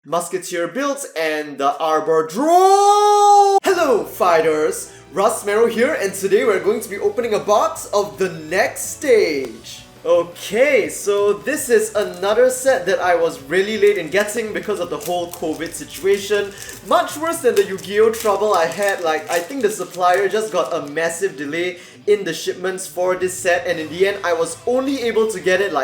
Musketeer builds, and the Arbor Drone! Hello fighters! Rustmarrow here, and today we're going to be opening a box of the Nextage. Okay, so this is another set that I was really late in getting because of the whole COVID situation. Much worse than the Yu-Gi-Oh! Trouble I had. I think the supplier just got a massive delay in the shipments for this set, and in the end I was only able to get it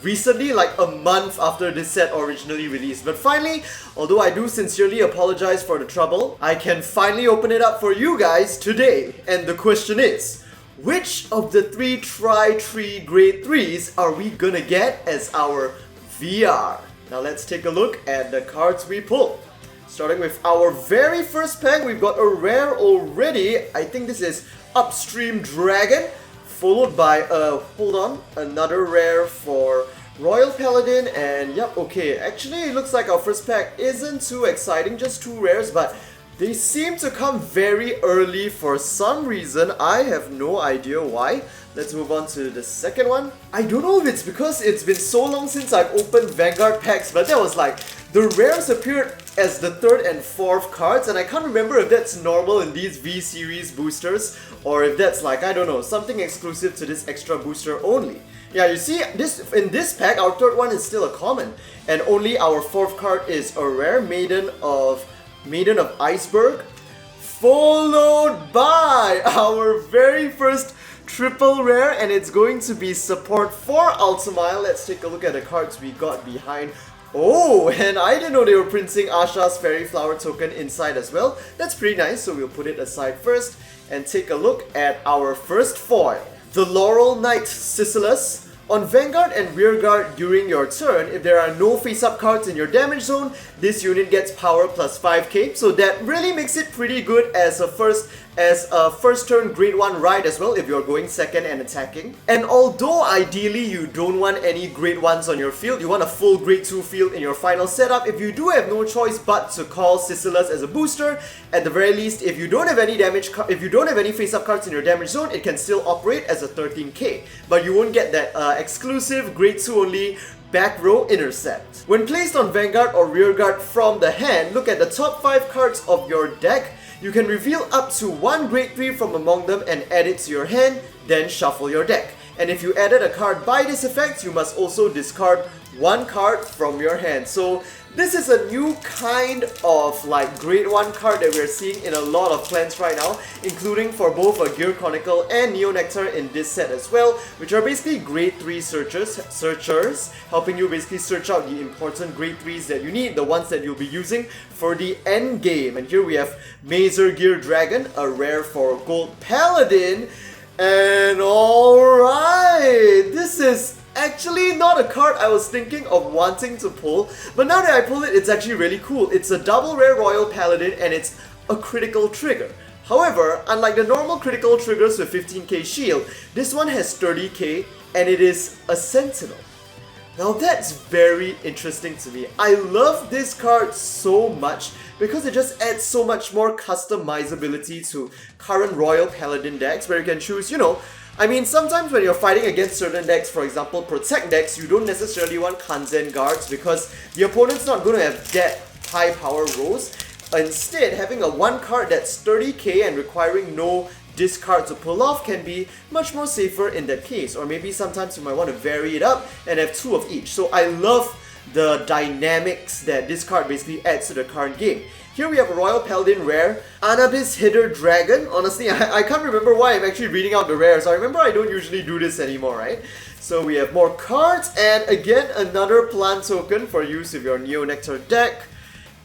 recently, a month after this set originally released. But finally, although I do sincerely apologize for the trouble, I can finally open it up for you guys today. And the question is, which of the three Tri-Tree Grade 3s are we gonna get as our VR? Now let's take a look at the cards we pulled. Starting with our very first pack, we've got a rare already. I think this is Upstream Dragon, followed by another rare for Royal Paladin, and yep, okay, actually it looks like our first pack isn't too exciting, just two rares, but they seem to come very early for some reason. I have no idea why. Let's move on to the second one. I don't know if it's because it's been so long since I've opened Vanguard packs, but that was the rares appeared as the third and fourth cards, and I can't remember if that's normal in these V Series boosters, or if that's I don't know, something exclusive to this extra booster only. Yeah, you see, in this pack, our third one is still a common, and only our fourth card is a rare Maiden of Iceberg, followed by our very first triple rare, and it's going to be support for Altmile. Let's take a look at the cards we got behind. Oh, and I didn't know they were printing Ahsha's Fairy Flower token inside as well. That's pretty nice, so we'll put it aside first and take a look at our first foil. The Laurel Knight Sisyllus. On Vanguard and Rearguard during your turn, if there are no face-up cards in your damage zone, this unit gets power plus 5k, so that really makes it pretty good as a first turn grade 1 ride as well if you're going second and attacking. And although ideally you don't want any grade 1s on your field, you want a full grade 2 field in your final setup, if you do have no choice but to call Sisyllus as a booster, at the very least, if you don't have any face-up cards in your damage zone, it can still operate as a 13k, but you won't get that exclusive grade 2 only back row intercept. When placed on Vanguard or Rearguard from the hand, look at the top 5 cards of your deck. You can reveal up to one grade 3 from among them and add it to your hand, then shuffle your deck. And if you added a card by this effect, you must also discard one card from your hand. So this is a new kind of grade 1 card that we're seeing in a lot of clans right now, including for both a Gear Chronicle and Nectar in this set as well, which are basically grade 3 searchers, helping you basically search out the important grade 3s that you need, the ones that you'll be using for the end game. And here we have Mazer Gear Dragon, a rare for Gold Paladin, and alright, this is actually not a card I was thinking of wanting to pull, but now that I pull it, it's actually really cool. It's a double rare Royal Paladin and it's a critical trigger. However, unlike the normal critical triggers with 15k shield, this one has 30k and it is a Sentinel. Now that's very interesting to me. I love this card so much because it just adds so much more customizability to current Royal Paladin decks, where you can choose, sometimes when you're fighting against certain decks, for example Protect decks, you don't necessarily want Kanzen guards because the opponent's not going to have that high power rolls. Instead, having a one card that's 30k and requiring no discard to pull off can be much more safer in that case. Or maybe sometimes you might want to vary it up and have two of each. So I love the dynamics that this card basically adds to the current game. Here we have a Royal Paladin rare, Anubis Hidden Dragon. Honestly, I can't remember why I'm actually reading out the rares. I remember I don't usually do this anymore, right? So we have more cards, and again, another plant token for use with your Nectar deck.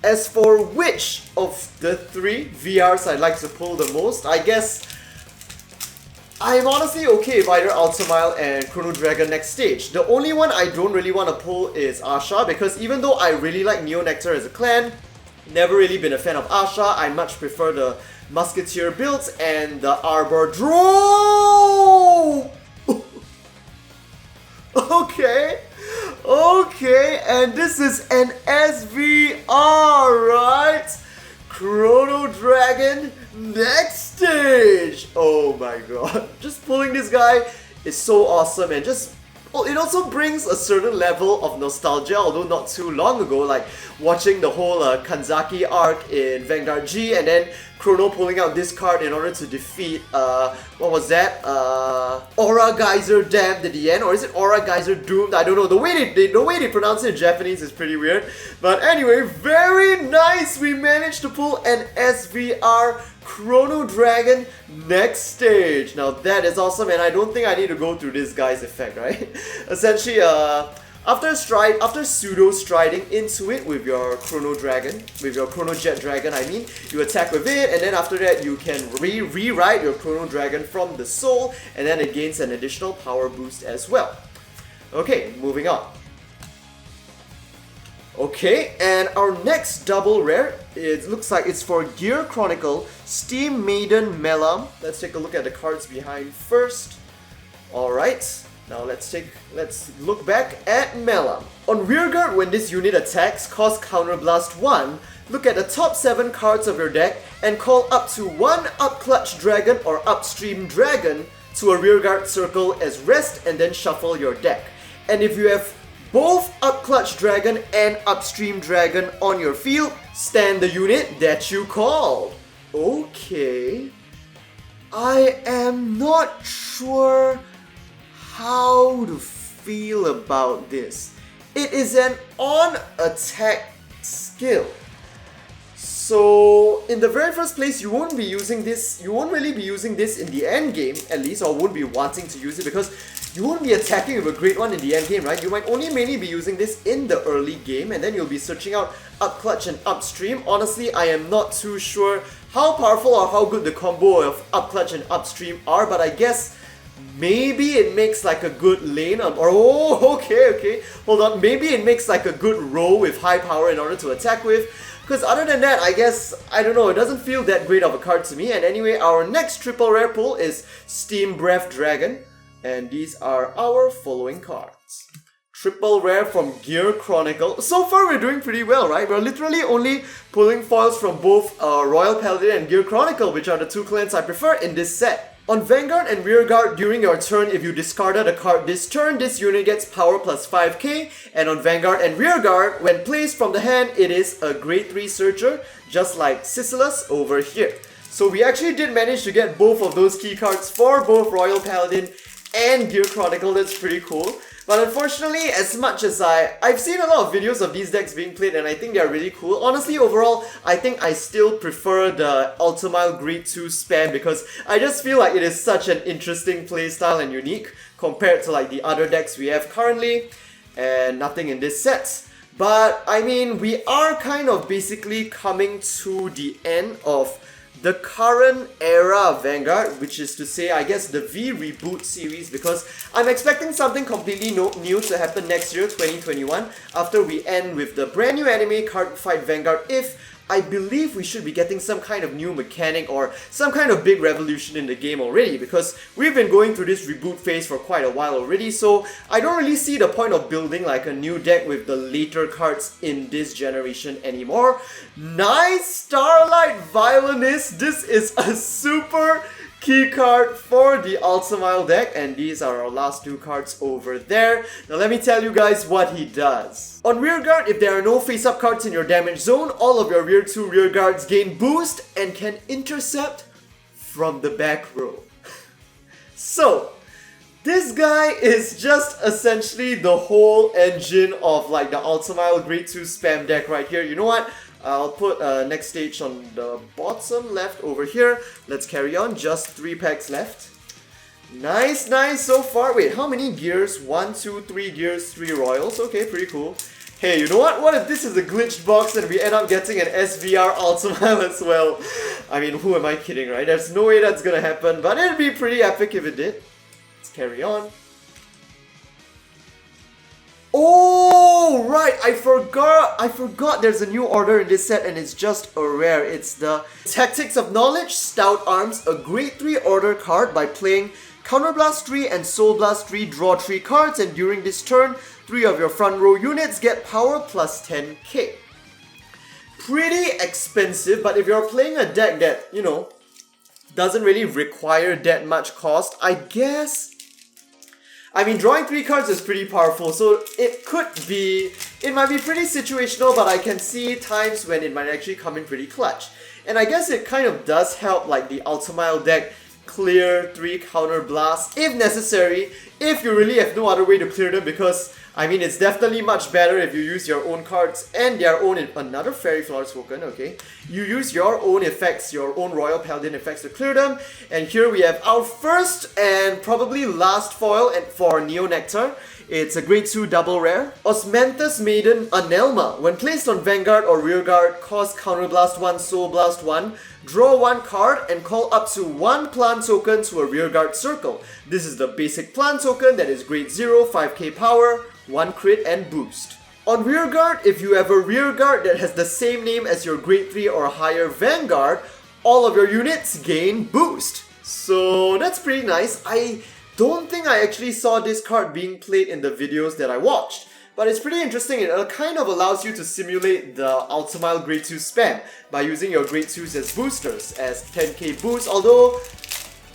As for which of the three VRs I'd like to pull the most, I guess I'm honestly okay with either Altmile and Chronodragon Nextage. The only one I don't really want to pull is Ahsha, because even though I really like Nectar as a clan, never really been a fan of Ahsha. I much prefer the Musketeer builds and the Arbor Drone. Okay, and this is an SVR, right? Chronodragon Nextage. Oh my god, just pulling this guy is so awesome, and just it also brings a certain level of nostalgia, although not too long ago, like watching the whole Kanzaki arc in Vanguard G, and then Chrono pulling out this card in order to defeat, what was that? Aura Geyser Damned at the end, or is it Aura Geyser Doomed? I don't know. The way they pronounce it in Japanese is pretty weird. But anyway, very nice! We managed to pull an SVR Chronodragon Nextage. Now that is awesome, and I don't think I need to go through this guy's effect, right? Essentially, after pseudo striding into it with your Chrono Jet Dragon, I mean, you attack with it, and then after that you can rewrite your Chrono Dragon from the soul, and then it gains an additional power boost as well. Okay, moving on. Okay, and our next double rare, it looks like it's for Gear Chronicle, Steam Maiden Melam. Let's take a look at the cards behind first. Alright, now let's look back at Melam. On rearguard, when this unit attacks, cause Counterblast 1, look at the top 7 cards of your deck and call up to one Upclutch Dragon or Upstream Dragon to a rearguard circle as rest, and then shuffle your deck. And if you have both Upclutch Dragon and Upstream Dragon on your field, stand the unit that you called. Okay. I am not sure how to feel about this. It is an on-attack skill. So, in the very first place, you won't really be using this in the end game, at least, or won't be wanting to use it because you won't be attacking with a great one in the end game, right? You might only mainly be using this in the early game, and then you'll be searching out Upclutch and Upstream. Honestly, I am not too sure how powerful or how good the combo of Upclutch and Upstream are, but I guess maybe it makes like a good lane, okay, hold on, maybe it makes like a good row with high power in order to attack with. Because other than that, I guess, I don't know, it doesn't feel that great of a card to me. And anyway, our next triple rare pull is Steam Breath Dragon. And these are our following cards. Triple rare from Gear Chronicle. So far we're doing pretty well, right? We're literally only pulling foils from both Royal Paladin and Gear Chronicle, which are the two clans I prefer in this set. On Vanguard and Rearguard, during your turn, if you discarded a card this turn, this unit gets power plus 5k. And on Vanguard and Rearguard, when placed from the hand, it is a grade 3 searcher, just like Sisylas over here. So we actually did manage to get both of those key cards for both Royal Paladin and Gear Chronicle. That's pretty cool. But unfortunately, as much as I've seen a lot of videos of these decks being played and I think they're really cool. Honestly, overall, I think I still prefer the Altmile Grade 2 spam because I just feel like it is such an interesting playstyle and unique compared to like the other decks we have currently, and nothing in this set. But I mean, we are kind of basically coming to the end of the current era of Vanguard, which is to say, I guess, the V-Reboot series, because I'm expecting something completely new to happen next year, 2021, after we end with the brand new anime Cardfight Vanguard. If I believe we should be getting some kind of new mechanic or some kind of big revolution in the game already, because we've been going through this reboot phase for quite a while already, so I don't really see the point of building like a new deck with the later cards in this generation anymore. Nice Starlight Violinist! This is a super key card for the Altmile deck, and these are our last two cards over there. Now let me tell you guys what he does. On rearguard, if there are no face-up cards in your damage zone, all of your rear 2 rearguards gain boost and can intercept from the back row. So, this guy is just essentially the whole engine of like the Altmile Grade 2 spam deck right here. You know what? I'll put Nextage on the bottom left over here. Let's carry on, just 3 packs left. Nice, nice so far. Wait, how many gears? 1, 2, 3 gears, 3 royals. Okay, pretty cool. Hey, you know what? What if this is a glitched box and we end up getting an SVR Altmile as well? I mean, who am I kidding, right? There's no way that's gonna happen, but it'd be pretty epic if it did. Let's carry on. Oh, right, I forgot there's a new order in this set and it's just a rare. It's the Tactics of Knowledge, Stout Arms, a grade 3 order card. By playing Counterblast 3 and Soul Blast 3, draw 3 cards, and during this turn, 3 of your front row units get power plus 10k. Pretty expensive, but if you're playing a deck that, you know, doesn't really require that much cost, I guess I mean, drawing 3 cards is pretty powerful, so it might be pretty situational, but I can see times when it might actually come in pretty clutch. And I guess it kind of does help like the Altmile deck clear 3 counter blasts if necessary, if you really have no other way to clear them, because I mean it's definitely much better if you use your own cards and their own another Fairy Flower token, okay? You use your own effects, your own Royal Paladin effects to clear them. And here we have our first and probably last foil and for Neo Nectar. It's a grade 2 double rare. Osmanthus Maiden Anelma. When placed on Vanguard or Rearguard, cost Counterblast 1, Soul Blast 1, draw 1 card and call up to 1 plant token to a Rearguard circle. This is the basic plant token that is grade 0, 5k power, 1 crit and boost. On Rearguard, if you have a Rearguard that has the same name as your grade 3 or higher Vanguard, all of your units gain boost. So that's pretty nice. I don't think I actually saw this card being played in the videos that I watched, but it's pretty interesting. It kind of allows you to simulate the Altmile grade 2 spam by using your grade 2s as boosters, as 10k boost, although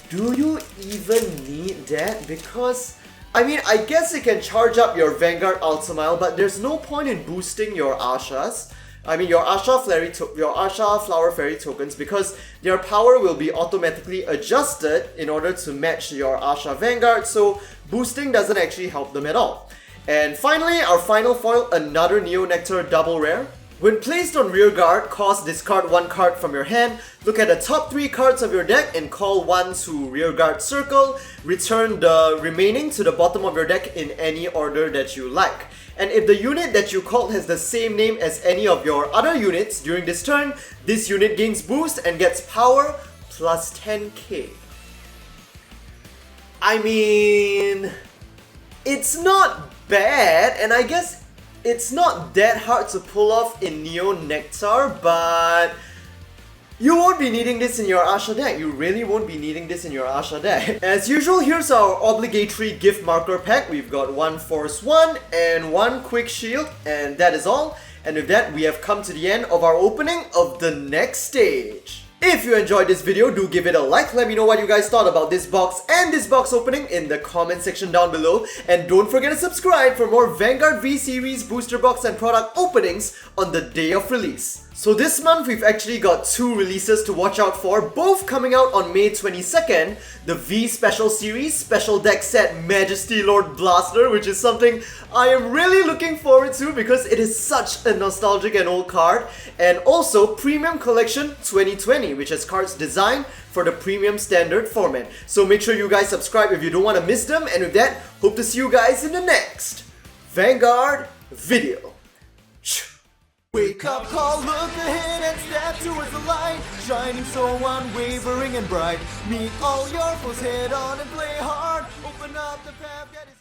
do you even need that? Because I mean, I guess it can charge up your Vanguard Altmile, but there's no point in boosting your Ahshas. I mean, your Ahsha Flower Fairy tokens, because their power will be automatically adjusted in order to match your Ahsha Vanguard, so boosting doesn't actually help them at all. And finally, our final foil, another Neo Nectar double rare. When placed on Rearguard, discard 1 card from your hand, look at the top 3 cards of your deck and call 1 to Rearguard circle, return the remaining to the bottom of your deck in any order that you like. And if the unit that you called has the same name as any of your other units during this turn, this unit gains boost and gets power plus 10k. I mean, it's not bad, and I guess it's not that hard to pull off in Neo Nectar, but you won't be needing this in your Ahsha deck. You really won't be needing this in your Ahsha deck. As usual, here's our obligatory gift marker pack. We've got 1 Force 1 and 1 Quick Shield, and that is all. And with that, we have come to the end of our opening of the Nextage. If you enjoyed this video, do give it a like. Let me know what you guys thought about this box and this box opening in the comment section down below. And don't forget to subscribe for more Vanguard V Series booster box and product openings on the day of release. So this month we've actually got 2 releases to watch out for, both coming out on May 22nd. The V Special Series Special Deck Set Majesty Lord Blaster, which is something I am really looking forward to because it is such a nostalgic and old card. And also Premium Collection 2020, which has cards designed for the premium standard format. So make sure you guys subscribe if you don't want to miss them. And with that, hope to see you guys in the next Vanguard video. Wake up call, look ahead and step towards the light, shining so unwavering and bright. Meet all your foes head on and play hard, open up the path, get it.